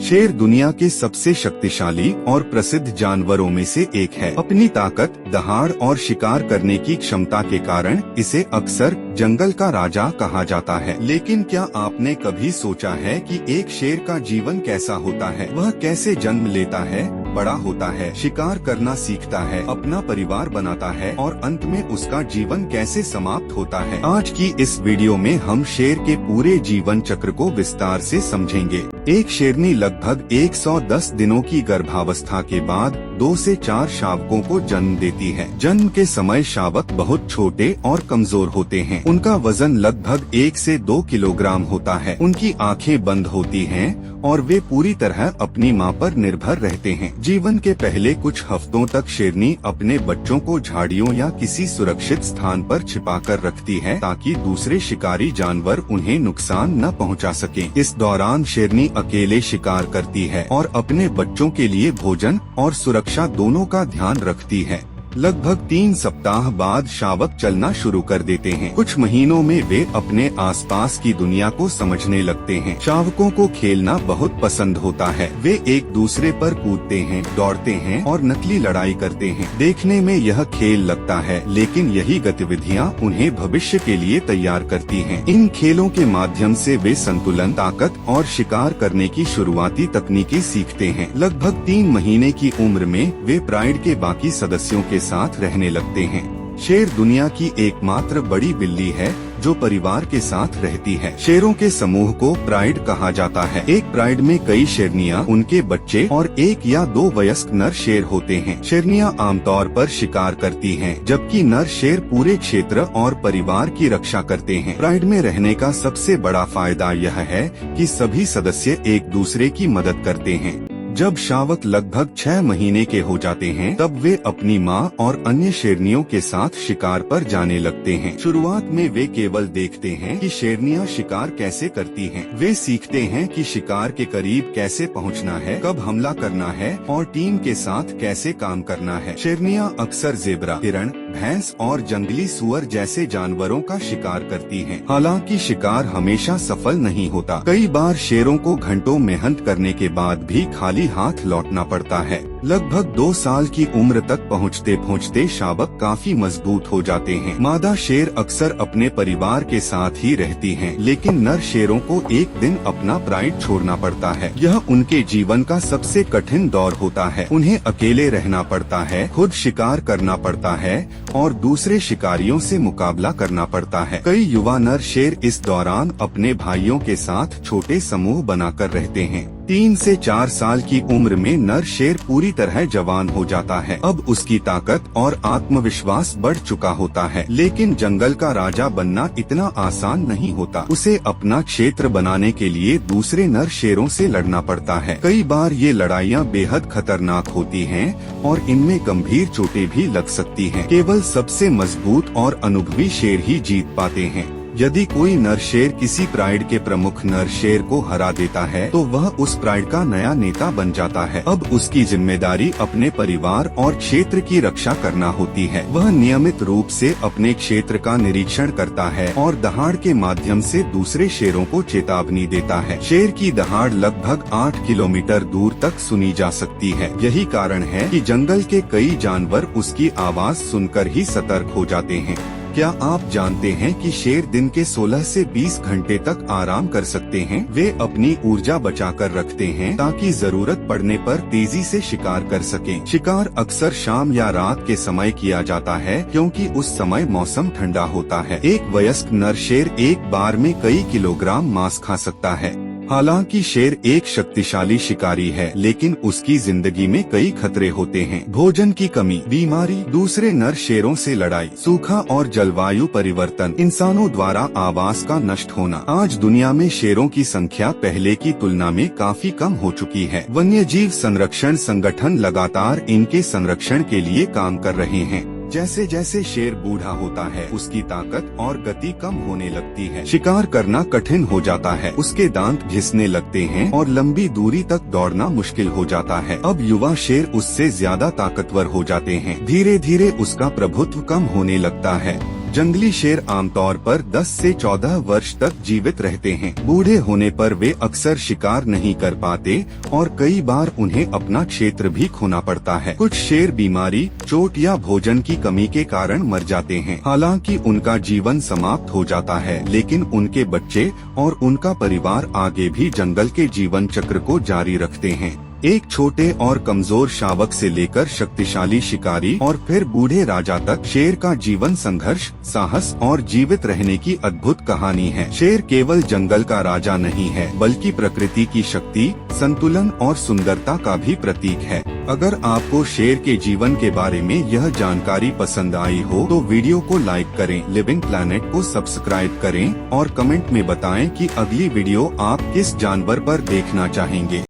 शेर दुनिया के सबसे शक्तिशाली और प्रसिद्ध जानवरों में से एक है। अपनी ताकत, दहाड़ और शिकार करने की क्षमता के कारण इसे अक्सर जंगल का राजा कहा जाता है। लेकिन क्या आपने कभी सोचा है कि एक शेर का जीवन कैसा होता है? वह कैसे जन्म लेता है, बड़ा होता है, शिकार करना सीखता है, अपना परिवार बनाता है और अंत में उसका जीवन कैसे समाप्त होता है? आज की इस वीडियो में हम शेर के पूरे जीवन चक्र को विस्तार से समझेंगे। एक शेरनी लगभग 110 दिनों की गर्भावस्था के बाद 2 से 4 शावकों को जन्म देती है। जन्म के समय शावक बहुत छोटे और कमजोर होते हैं। उनका वजन लगभग 1 से 2 किलोग्राम होता है। उनकी आंखें बंद होती हैं और वे पूरी तरह अपनी मां पर निर्भर रहते हैं। जीवन के पहले कुछ हफ्तों तक शेरनी अपने बच्चों को झाड़ियों या किसी सुरक्षित स्थान पर छिपाकर रखती है ताकि दूसरे शिकारी जानवर उन्हें नुकसान न पहुंचा सकें। इस दौरान शेरनी अकेले शिकार करती है और अपने बच्चों के लिए भोजन और सुरक्षा दोनों का ध्यान रखती है। लगभग 3 सप्ताह बाद शावक चलना शुरू कर देते हैं। कुछ महीनों में वे अपने आसपास की दुनिया को समझने लगते हैं। शावकों को खेलना बहुत पसंद होता है। वे एक दूसरे पर कूदते हैं, दौड़ते हैं और नकली लड़ाई करते हैं। देखने में यह खेल लगता है, लेकिन यही गतिविधियां उन्हें भविष्य के लिए तैयार करती हैं। इन खेलों के माध्यम से वे संतुलन, ताकत और शिकार करने की शुरुआती तकनीकें सीखते हैं। लगभग 3 महीने की उम्र में वे प्राइड के बाकी सदस्यों के साथ रहने लगते हैं। शेर दुनिया की एकमात्र बड़ी बिल्ली है जो परिवार के साथ रहती है। शेरों के समूह को प्राइड कहा जाता है। एक प्राइड में कई शेरनियां, उनके बच्चे और 1 या 2 वयस्क नर शेर होते हैं। शेरनियां आमतौर पर शिकार करती हैं, जबकि नर शेर पूरे क्षेत्र और परिवार की रक्षा करते हैं। प्राइड में रहने का सबसे बड़ा फायदा यह है कि सभी सदस्य एक दूसरे की मदद करते हैं। जब शावक लगभग 6 महीने के हो जाते हैं, तब वे अपनी मां और अन्य शेरनियों के साथ शिकार पर जाने लगते हैं। शुरुआत में वे केवल देखते हैं कि शेरनियां शिकार कैसे करती हैं। वे सीखते हैं कि शिकार के करीब कैसे पहुंचना है, कब हमला करना है और टीम के साथ कैसे काम करना है। शेरनियां अक्सर ज़ेब्रा, हिरण, भैंस और जंगली सुअर जैसे जानवरों का शिकार करती हैं। हालांकि शिकार हमेशा सफल नहीं होता। कई बार शेरों को घंटों मेहनत करने के बाद भी खाली हाथ लौटना पड़ता है। लगभग 2 साल की उम्र तक पहुँचते पहुँचते शावक काफी मजबूत हो जाते हैं। मादा शेर अक्सर अपने परिवार के साथ ही रहती हैं, लेकिन नर शेरों को एक दिन अपना प्राइड छोड़ना पड़ता है। यह उनके जीवन का सबसे कठिन दौर होता है। उन्हें अकेले रहना पड़ता है, खुद शिकार करना पड़ता है और दूसरे शिकारियों से मुकाबला करना पड़ता है। कई युवा नर शेर इस दौरान अपने भाइयों के साथ छोटे समूह बनाकर रहते हैं। 3 से 4 साल की उम्र में नर शेर पूरी तरह जवान हो जाता है। अब उसकी ताकत और आत्मविश्वास बढ़ चुका होता है, लेकिन जंगल का राजा बनना इतना आसान नहीं होता। उसे अपना क्षेत्र बनाने के लिए दूसरे नर शेरों से लड़ना पड़ता है। कई बार ये लड़ाइयाँ बेहद खतरनाक होती हैं और इनमें गंभीर चोटें भी लग सकती हैं। केवल सबसे मजबूत और अनुभवी शेर ही जीत पाते हैं। यदि कोई नर शेर किसी प्राइड के प्रमुख नर शेर को हरा देता है, तो वह उस प्राइड का नया नेता बन जाता है। अब उसकी जिम्मेदारी अपने परिवार और क्षेत्र की रक्षा करना होती है। वह नियमित रूप से अपने क्षेत्र का निरीक्षण करता है और दहाड़ के माध्यम से दूसरे शेरों को चेतावनी देता है। शेर की दहाड़ लगभग 8 किलोमीटर दूर तक सुनी जा सकती है। यही कारण है कि जंगल के कई जानवर उसकी आवाज सुनकर ही सतर्क हो जाते हैं। क्या आप जानते हैं कि शेर दिन के 16 से 20 घंटे तक आराम कर सकते हैं? वे अपनी ऊर्जा बचाकर रखते हैं ताकि जरूरत पड़ने पर तेजी से शिकार कर सकें। शिकार अक्सर शाम या रात के समय किया जाता है, क्योंकि उस समय मौसम ठंडा होता है। एक वयस्क नर शेर एक बार में कई किलोग्राम मांस खा सकता है। हालांकि शेर एक शक्तिशाली शिकारी है, लेकिन उसकी जिंदगी में कई खतरे होते हैं। भोजन की कमी, बीमारी, दूसरे नर शेरों से लड़ाई, सूखा और जलवायु परिवर्तन, इंसानों द्वारा आवास का नष्ट होना। आज दुनिया में शेरों की संख्या पहले की तुलना में काफी कम हो चुकी है। वन्यजीव संरक्षण संगठन लगातार इनके संरक्षण के लिए काम कर रहे हैं। जैसे जैसे शेर बूढ़ा होता है, उसकी ताकत और गति कम होने लगती है। शिकार करना कठिन हो जाता है, उसके दांत घिसने लगते हैं और लंबी दूरी तक दौड़ना मुश्किल हो जाता है। अब युवा शेर उससे ज्यादा ताकतवर हो जाते हैं। धीरे धीरे उसका प्रभुत्व कम होने लगता है। जंगली शेर आमतौर पर 10 से 14 वर्ष तक जीवित रहते हैं। बूढ़े होने पर वे अक्सर शिकार नहीं कर पाते और कई बार उन्हें अपना क्षेत्र भी खोना पड़ता है। कुछ शेर बीमारी, चोट या भोजन की कमी के कारण मर जाते हैं। हालांकि उनका जीवन समाप्त हो जाता है, लेकिन उनके बच्चे और उनका परिवार आगे भी जंगल के जीवन चक्र को जारी रखते हैं। एक छोटे और कमजोर शावक से लेकर शक्तिशाली शिकारी और फिर बूढ़े राजा तक, शेर का जीवन संघर्ष, साहस और जीवित रहने की अद्भुत कहानी है। शेर केवल जंगल का राजा नहीं है, बल्कि प्रकृति की शक्ति, संतुलन और सुंदरता का भी प्रतीक है। अगर आपको शेर के जीवन के बारे में यह जानकारी पसंद आई हो तो वीडियो को लाइक करें, लिविंग प्लैनेट को सब्सक्राइब करें और कमेंट में बताएं कि अगली वीडियो आप किस जानवर पर देखना चाहेंगे।